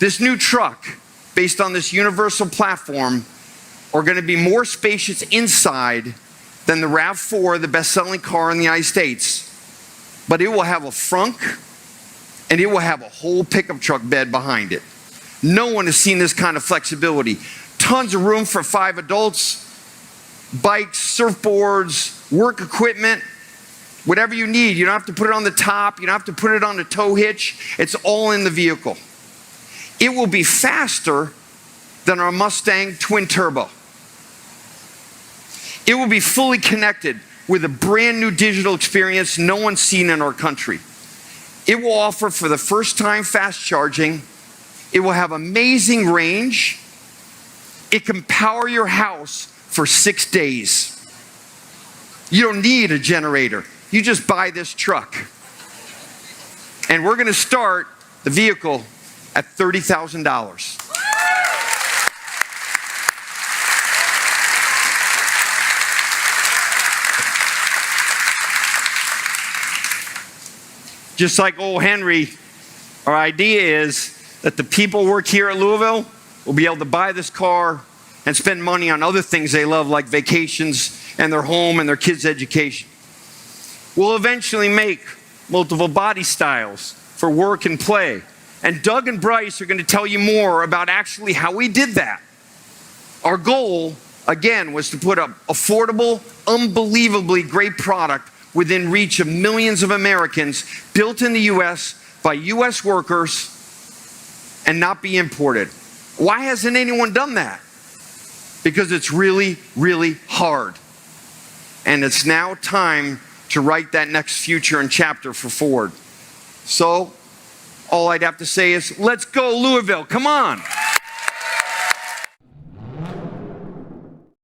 This new truck, based on this universal platform, are going to be more spacious inside than the RAV4, the best-selling car in the United States. But it will have a frunk, and it will have a whole pickup truck bed behind it. No one has seen this kind of flexibility. Tons of room for 5 adults, bikes, surfboards, work equipment, whatever you need. You don't have to put it on the top. You don't have to put it on the tow hitch. It's all in the vehicle. It will be faster than our Mustang twin turbo. It will be fully connected with a brand new digital experience no one's seen in our country. It will offer for the first time fast charging. It will have amazing range. It can power your house for 6 days. You don't need a generator. You just buy this truck. And we're going to start the vehicle at $30,000. Just like old Henry, our idea is that the people who work here at Louisville will be able to buy this car and spend money on other things they love, like vacations and their home and their kids' education. We'll eventually make multiple body styles for work and play. And Doug and Bryce are going to tell you more about actually how we did that. Our goal, again, was to put an affordable, unbelievably great product within reach of millions of Americans, built in the U.S. by U.S. workers, and not be imported. Why hasn't anyone done that? Because it's really, really hard. And it's now time to write that next future and chapter for Ford. So, all I'd have to say is, let's go Louisville, come on.